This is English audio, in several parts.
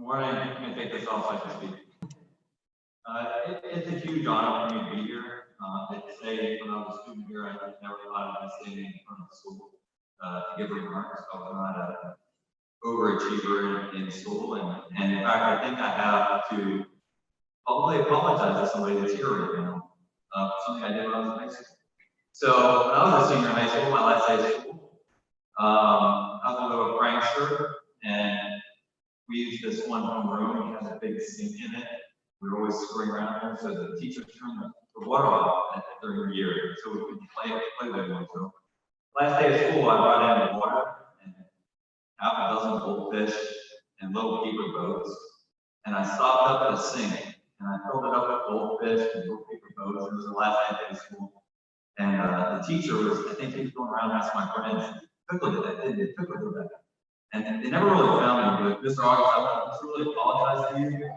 Morning. I'm going to take this off so I can speak. It's a huge honor for me to be here. I'd say when I was a student here, I never thought I'd be standing in front of the school to give remarks. I was not an overachiever in school, and in fact, I think I have to publicly apologize to somebody that's here right now for something I did when I was in high school. So when I was a senior in high school, my last day of school, I was a little prankster, and we used this one room. It has a big sink in it. We were always screwing around there, so the teacher turned the water off during the year, so we could play there more. So last day of school, I brought in the water and half a dozen goldfish and little paper boats, and I stopped up the sink and I filled it up with goldfish and little paper boats. It was the last day of school, and the teacher was, I think he was going around asking my friends, Fickel did that, didn't it? Fickel did that. And they never really found me, but Mr. August, I want to really apologize to you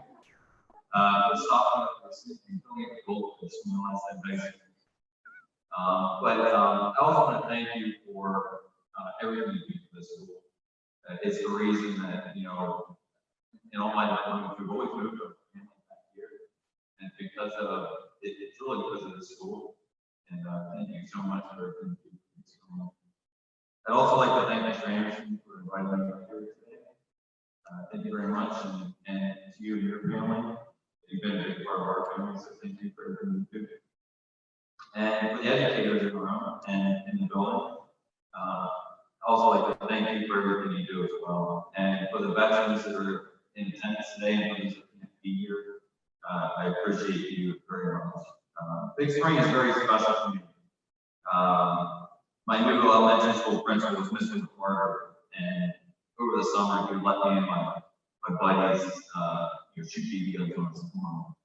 for stopping up the sink and filling it with goldfish when I last had basic. But I also want to thank you for everything you do for this school. It's the reason that, you know, in all my life, we've always moved our family back here. And because of it's really because of the school. And thank you so much for everything you do for this school. I'd also like to thank Mr. Anderson for inviting me here today. Thank you very much, and to you and your family. You've been a big part of our family, so thank you for everything you do. And for the educators in the room and in the building, I also like to thank you for everything you do as well. And for the veterans that are in attendance today and for those that can't be here, I appreciate you very much. Big Spring is very special to me. My new elementary school principal was Mr. McCarter, and over the summer he would let me and my buddies shoot BB guns on some form.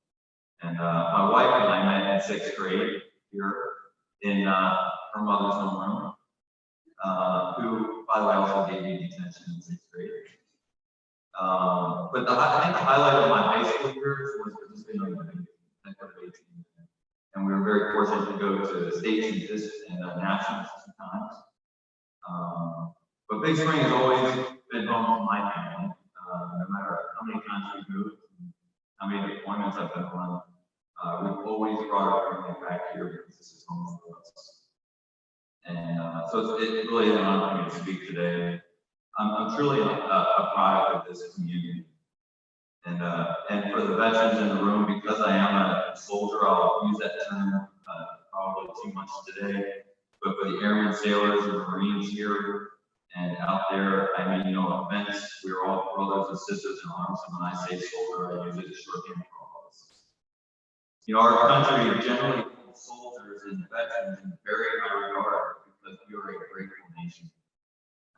And my wife and I met in 6th grade here in her mother's homeroom, who, by the way, also gave me detention in 6th grade. But I think the highlight of my high school years was participating in the team. And we were very fortunate to go to states and nationals sometimes. But Big Spring has always been home to my family, no matter how many times we've moved, and how many deployments I've been on. We've always brought our family back here because this is home for us. And so it really is an honor for me to speak today. I'm truly a product of this community. And for the veterans in the room, because I am a soldier, I'll use that term probably too much today. But for the airmen, sailors, and Marines here and out there, I mean, no offense, we're all brothers and sisters in arms. And when I say soldier, I use it as shorthand for all of us. You know, our country generally holds soldiers and veterans in very high regard because we are a grateful nation.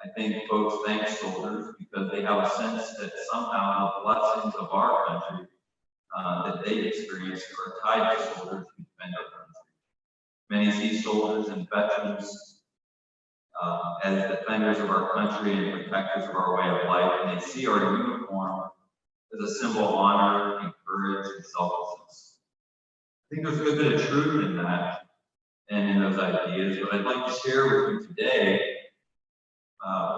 I think folks thank soldiers because they have a sense that somehow the blessings of our country that they experience are tied to soldiers who defend our country. Many see soldiers and veterans as defenders of our country and protectors of our way of life, and they see our uniform as a symbol of honor and courage and selflessness. I think there's a good bit of truth in that and in those ideas, but I'd like to share with you today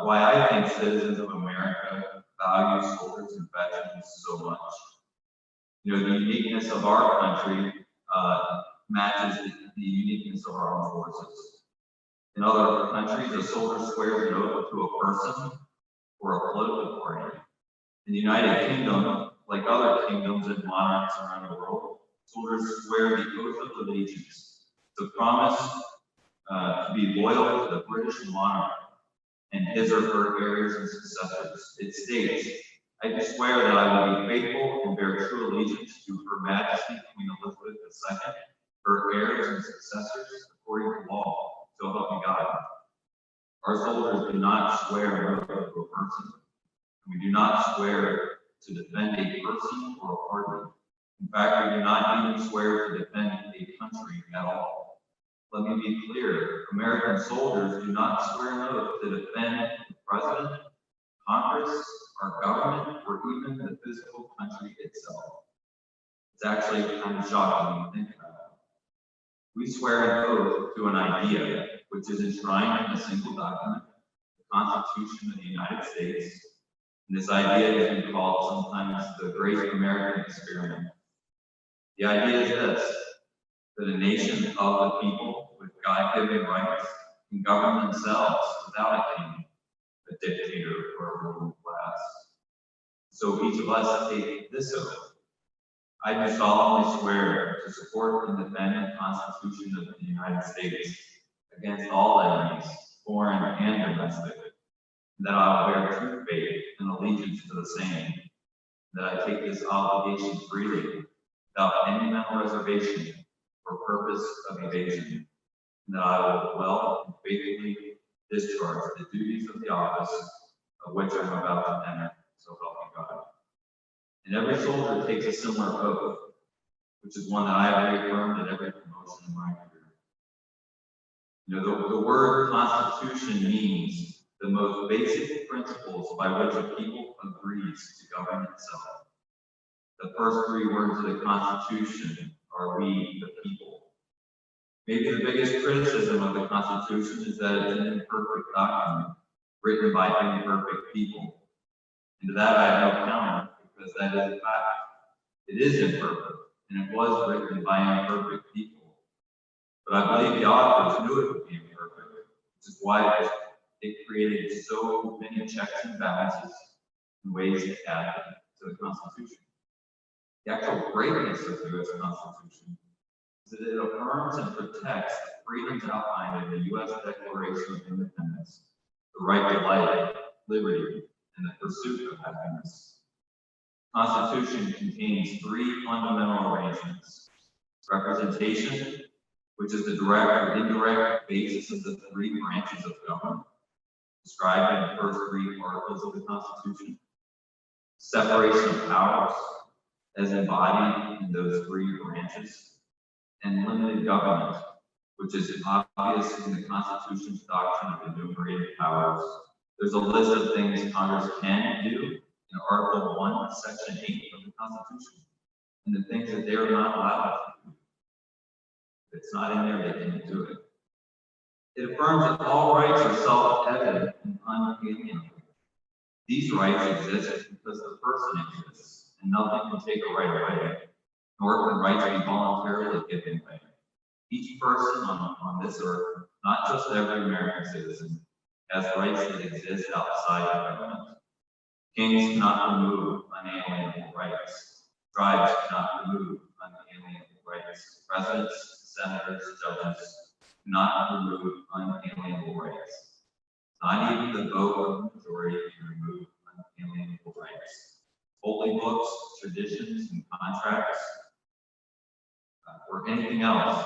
why I think citizens of America value soldiers and veterans so much. You know, the uniqueness of our country matches the uniqueness of our armed forces. In other countries, a soldier swears an oath to a person or a political party. In the United Kingdom, like other kingdoms and monarchs around the world, soldiers swear the oath of allegiance, the promise to be loyal to the British monarch and his or her heirs and successors. It states, I do swear that I will be faithful and bear true allegiance to Her Majesty Queen Elizabeth II, her heirs and successors, according to law. So help me God. Our soldiers do not swear an oath to a person. We do not swear to defend a person or a party. In fact, we do not even swear to defend a country at all. Let me be clear, American soldiers do not swear an oath to defend the president, Congress, our government, or even the physical country itself. It's actually kind of shocking when you think about it. We swear an oath to an idea which is enshrined in a single document, the Constitution of the United States, And this idea has been called sometimes the Great American Experiment. The idea is this, that a nation of the people with God-given rights can govern themselves without a king, a dictator, or a ruling class. So each of us take this oath. I do solemnly swear to support and defend the Constitution of the United States against all enemies, foreign and domestic, and that I will bear true faith and allegiance to the same, and that I take this obligation freely, without any mental reservation or purpose of evasion, and that I will well and faithfully discharge the duties of the office of which I am about to enter, so help me God. And every soldier takes a similar oath, which is one that I have reaffirmed at every promotion in my career. You know, the word Constitution means the most basic principles by which a people agrees to govern itself. The first three words of the Constitution are "we, the people." Maybe the biggest criticism of the Constitution is that it's an imperfect document written by imperfect people. And to that I have no counter, because that is a fact. It is imperfect, and it was written by imperfect people. But I believe the authors knew it would be imperfect, which is why it created so many checks and balances and ways to add to the Constitution. The actual greatness of the U.S. Constitution is that it affirms and protects the freedoms outlined in the U.S. Declaration of Independence, the right to life, liberty, and the pursuit of happiness. The Constitution contains three fundamental arrangements: representation, which is the direct or indirect basis of the three branches of government, described in the first three articles of the Constitution; separation of powers, as embodied in those three branches; and limited government, which is obvious in the Constitution's doctrine of enumerated powers. There's a list of things Congress can do in Article 1, Section 8 of the Constitution, and the things that they are not allowed to do. If it's not in there, they can't do it. It affirms that all rights are self-evident and unalienable. These rights exist because the person exists, and nothing can take a right away, nor can rights be voluntarily given away. Each person on this earth, not just every American citizen, has rights that exist outside of government. Kings cannot remove unalienable rights. Tribes cannot remove unalienable rights. Presidents, senators, judges cannot remove unalienable rights. Not even the vote of the majority can remove unalienable rights. Holy books, traditions, and contracts, or anything else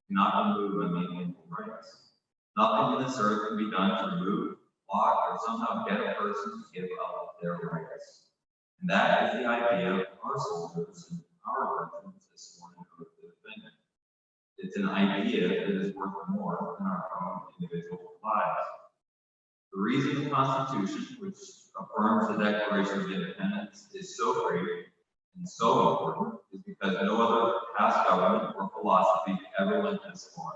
cannot remove unalienable rights. Nothing in this earth can be done to remove, block, or somehow get a person to give up their rights. And that is the idea of our soldiers and our veterans this morning to defend it. It's an idea that is worth more than our own individual lives. The reason the Constitution, which affirms the Declaration of Independence, is so great and so important is because no other past government or philosophy ever went this far.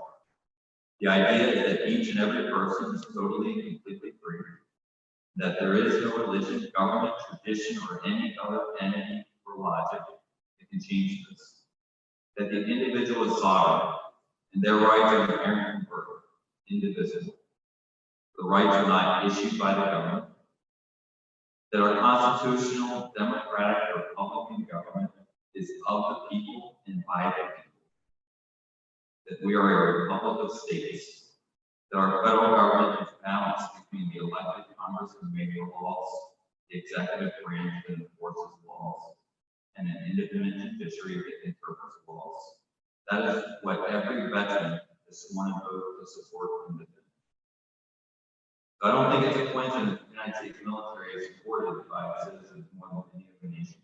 The idea is that each and every person is totally and completely free, that there is no religion, government, tradition, or any other entity or logic that can change this, that the individual is sovereign, and their rights are inherent from birth, indivisible. The rights are not issued by the government, that our constitutional, democratic, Republican government is of the people and by the people, that we are a republic of states, that our federal government is balanced between the elected Congress who make the laws, the executive branch that enforces laws, and an independent judiciary that interprets laws. That is what every veteran is sworn an oath to support and defend. So I don't think it's a coincidence that the United States military is supported by citizens more than any other nation.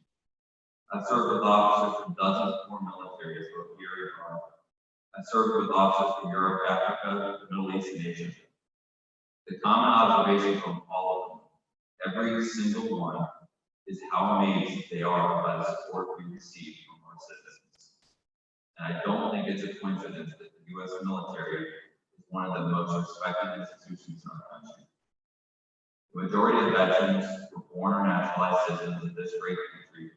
I've served with officers from dozens of foreign militaries, both here and abroad. I've served with officers from Europe, Africa, the Middle East, and Asia. The common observation from all of them, every single one, is how amazed they are by the support we receive from our citizens. And I don't think it's a coincidence that the U.S. military is one of the most respected institutions in our country. The majority of veterans were born or naturalized citizens of this great country,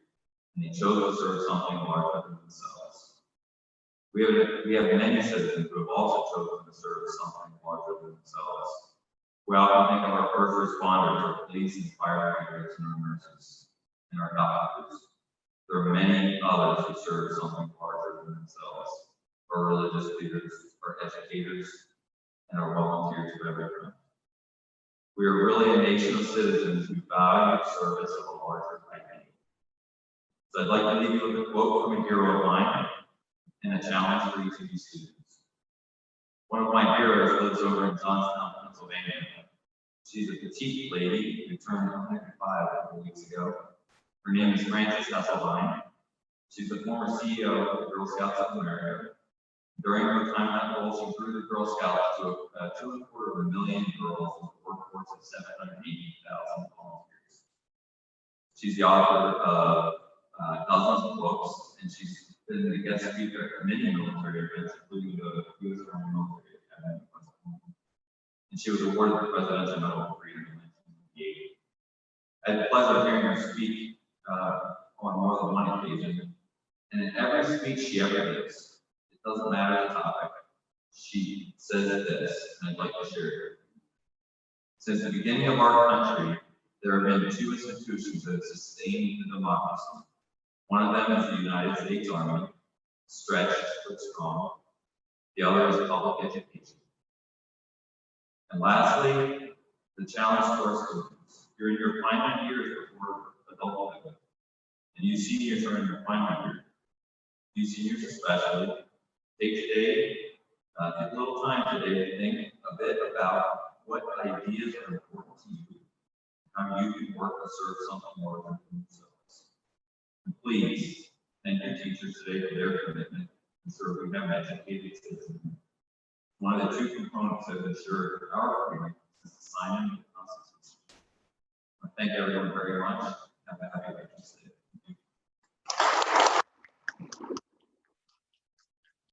and they chose to serve something larger than themselves. We have many citizens who have also chosen to serve something larger than themselves. We often think of our first responders, our police and firefighters, and our nurses, and our doctors. There are many others who serve something larger than themselves, our religious leaders, our educators, and our volunteers of every kind. We are really a nation of citizens who value service of a larger idea. So I'd like to leave you with a quote from a hero of mine and a challenge for each of you students. One of my heroes lives over in Johnstown, Pennsylvania. She's a petite lady who turned 105 a couple weeks ago. Her name is Frances Hesselbein. She's the former CEO of the Girl Scouts of America. During her time in that role, she grew the Girl Scouts to 2.25 million girls with a workforce of 780,000 volunteers. She's the author of dozens of books, and she's been the guest speaker at many military events, including the U.S. Army Military Academy in West Point. And she was awarded the Presidential Medal of Freedom in 1998. I had the pleasure of hearing her speak on more than one occasion, and in every speech she ever gives, it doesn't matter the topic, she says this, and I'd like to share it. Since the beginning of our country, there have been two institutions that have sustained the democracy. One of them is the United States Army, stretched but strong. The other is public education. And lastly, the challenge to our students. You're in your final years before adulthood, and you seniors are in your final year. You seniors especially, take a little time today to think a bit about what ideas are important to you, how you can work to serve something more than themselves. And please thank your teachers today for their commitment to serving them educated citizens. One of the two components that ensure our freedom is the signing of the Constitution. I thank everyone very much.